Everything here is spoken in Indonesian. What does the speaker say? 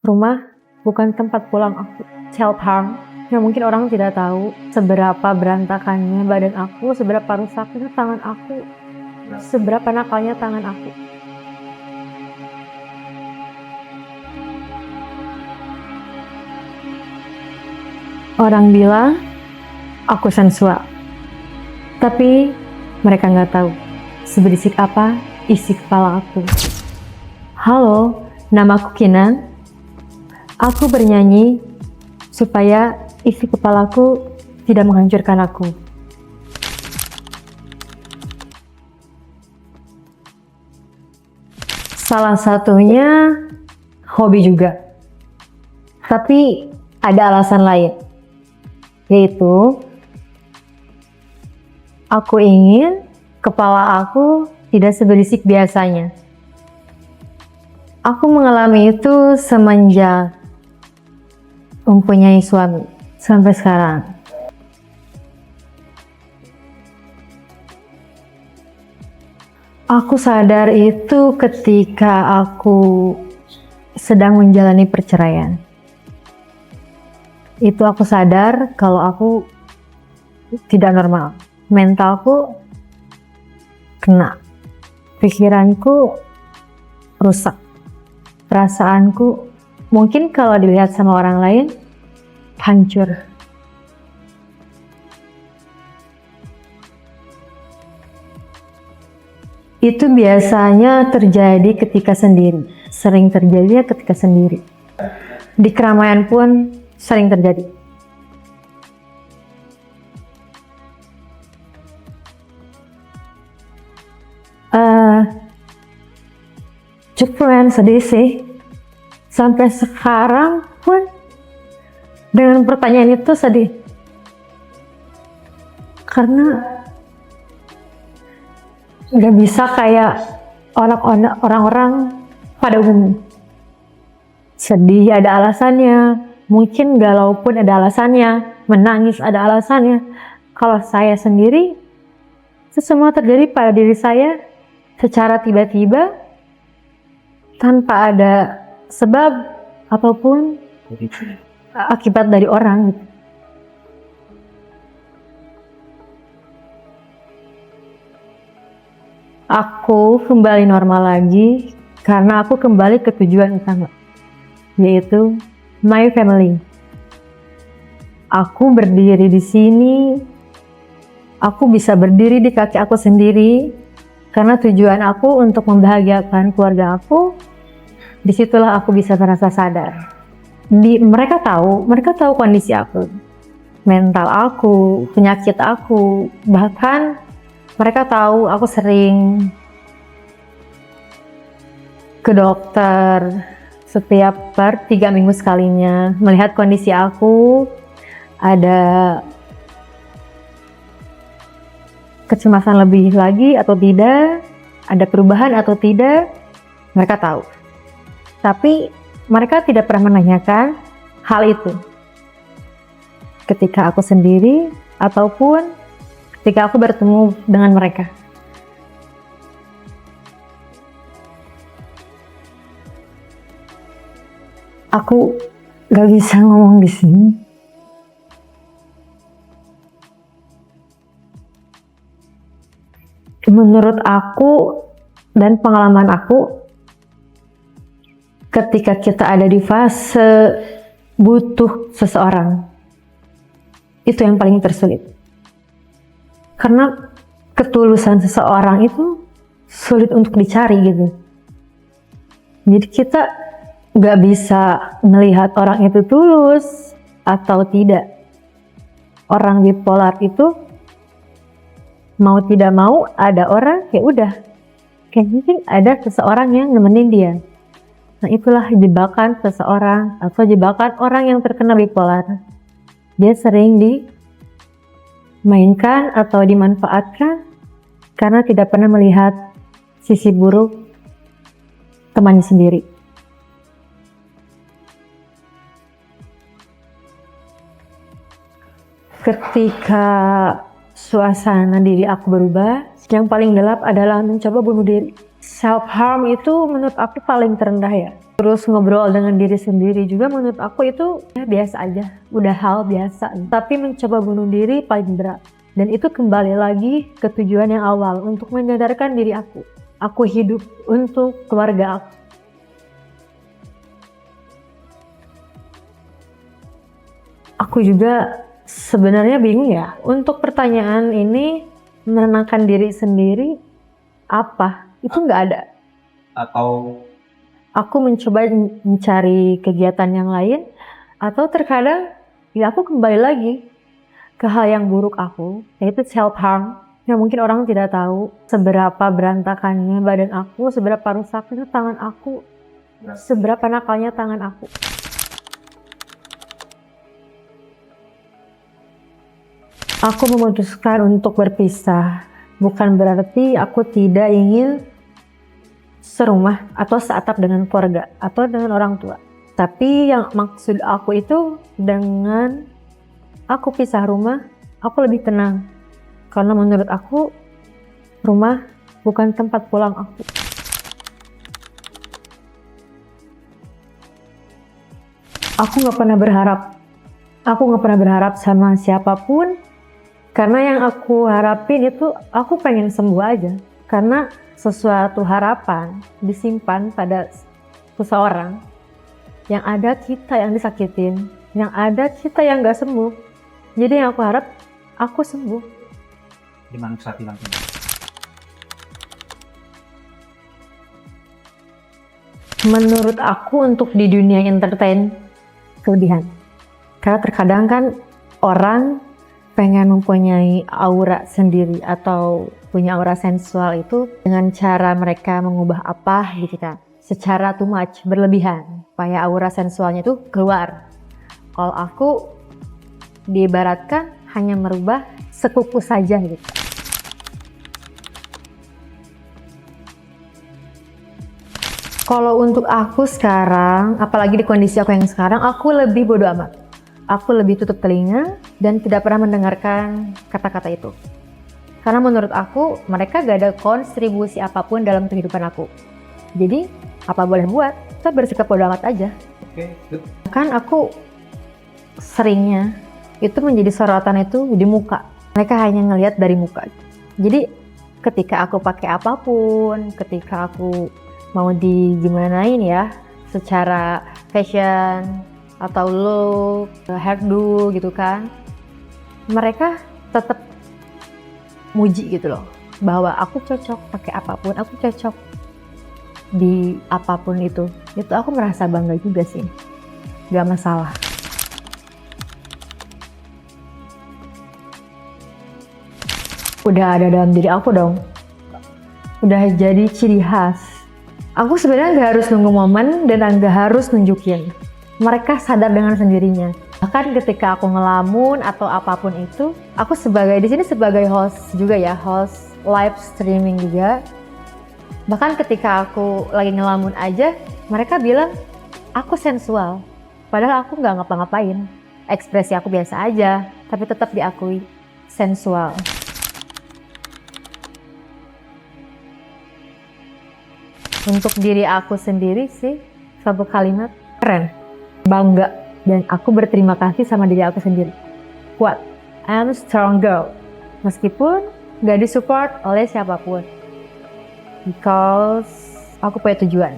Rumah bukan tempat pulang aku. Self-harm yang mungkin orang tidak tahu seberapa berantakannya badan aku, seberapa rusaknya tangan aku, seberapa nakalnya tangan aku. Orang bilang aku sensual, tapi mereka nggak tahu seberisik apa isi kepala aku. Halo, namaku Kinan. Aku bernyanyi supaya isi kepalaku tidak menghancurkan aku. Salah satunya hobi juga. Tapi ada alasan lain, yaitu aku ingin kepala aku tidak seberisik biasanya. Aku mengalami itu semenjak mempunyai suami sampai sekarang. Aku sadar itu ketika aku sedang menjalani perceraian. Itu aku sadar kalau aku tidak normal. Mentalku kena, pikiranku rusak, perasaanku mungkin kalau dilihat sama orang lain hancur. Itu biasanya terjadi ketika sendiri, sering terjadi ketika sendiri. Di keramaian pun sering terjadi. Cukup sedih sih. Sampai sekarang pun dengan pertanyaan itu sedih. Karena nggak bisa kayak orang-orang pada umumnya. Sedih ada alasannya, mungkin galau pun ada alasannya, menangis ada alasannya. Kalau saya sendiri, itu semua terjadi pada diri saya secara tiba-tiba, tanpa ada sebab ataupun akibat dari orang. Aku kembali normal lagi karena aku kembali ke tujuan utama, yaitu my family. Aku berdiri di sini, aku bisa berdiri di kaki aku sendiri karena tujuan aku untuk membahagiakan keluarga aku. Disitulah aku bisa merasa sadar. Mereka tahu kondisi aku, mental aku, penyakit aku, bahkan mereka tahu aku sering ke dokter setiap 3 minggu sekalinya, melihat kondisi aku, ada kecemasan lebih lagi atau tidak, ada perubahan atau tidak, mereka tahu. Tapi mereka tidak pernah menanyakan hal itu ketika aku sendiri ataupun ketika aku bertemu dengan mereka. Aku gak bisa ngomong di sini. Menurut aku dan pengalaman aku, ketika kita ada di fase butuh seseorang, itu yang paling tersulit. Karena ketulusan seseorang itu sulit untuk dicari gitu. Jadi kita gak bisa melihat orang itu tulus atau tidak. Orang bipolar itu mau tidak mau ada orang, ya udah, kayak mungkin ada seseorang yang nemenin dia. Nah, itulah jebakan seseorang atau jebakan orang yang terkena bipolar. Dia sering dimainkan atau dimanfaatkan karena tidak pernah melihat sisi buruk temannya sendiri. Ketika suasana diri aku berubah, yang paling gelap adalah mencoba bunuh diri. Self harm itu menurut aku paling terendah ya. Terus ngobrol dengan diri sendiri juga menurut aku itu ya biasa aja, udah hal biasa. Tapi mencoba bunuh diri paling berat. Dan itu kembali lagi ke tujuan yang awal, untuk menyadarkan diri aku. Aku hidup untuk keluarga aku. Aku juga sebenarnya bingung ya, untuk pertanyaan ini menenangkan diri sendiri apa? Itu nggak ada. Atau Aku mencoba mencari kegiatan yang lain, atau terkadang ya aku kembali lagi ke hal yang buruk aku, yaitu self harm. Yang mungkin orang tidak tahu seberapa berantakannya badan aku, seberapa rusaknya tangan aku, seberapa nakalnya tangan aku. Aku memutuskan untuk berpisah, bukan berarti aku tidak ingin serumah atau seatap dengan keluarga atau dengan orang tua. Tapi yang maksud aku itu dengan aku pisah rumah, aku lebih tenang. Karena menurut aku, rumah bukan tempat pulang aku. Aku gak pernah berharap sama siapapun. Karena yang aku harapin itu, aku pengen sembuh aja. Karena sesuatu harapan disimpan pada seseorang, yang ada kita yang disakitin, yang ada kita yang gak sembuh. Jadi yang aku harap, aku sembuh. gimana bisa bilang ini? Menurut aku untuk di dunia entertain, kelebihan. Karena terkadang kan orang pengen mempunyai aura sendiri atau punya aura sensual itu dengan cara mereka mengubah apa gitu kan, secara too much, berlebihan, supaya aura sensualnya itu keluar. Kalau aku diibaratkan hanya merubah sekuku saja gitu. Kalau untuk aku sekarang, apalagi di kondisi aku yang sekarang, aku lebih bodo amat. Aku lebih tutup telinga dan tidak pernah mendengarkan kata-kata itu. Karena menurut aku, mereka gak ada kontribusi apapun dalam kehidupan aku. Jadi, apa boleh buat, kita bersikap bodo amat aja. Oke, good. Kan aku seringnya itu menjadi sorotan itu di muka. Mereka hanya ngelihat dari muka. Jadi, ketika aku pakai apapun, ketika aku mau digimanain ya, secara fashion, atau look, hairdo gitu kan, mereka tetap muji gitu loh, bahwa aku cocok pakai apapun, aku cocok di apapun itu aku merasa bangga juga sih, gak masalah. Udah ada dalam diri aku dong, udah jadi ciri khas. Aku sebenarnya gak harus nunggu momen dan gak harus nunjukin. Mereka sadar dengan sendirinya. Bahkan ketika aku ngelamun atau apapun itu, aku di sini sebagai host juga ya, host live streaming juga. Bahkan ketika aku lagi ngelamun aja, mereka bilang aku sensual. Padahal aku nggak ngapa-ngapain. Ekspresi aku biasa aja, tapi tetap diakui sensual. Untuk diri aku sendiri sih, satu kalimat keren. Bangga, dan aku berterima kasih sama diri aku sendiri. Kuat, I'm a strong girl. Meskipun gak disupport oleh siapapun. Because aku punya tujuan.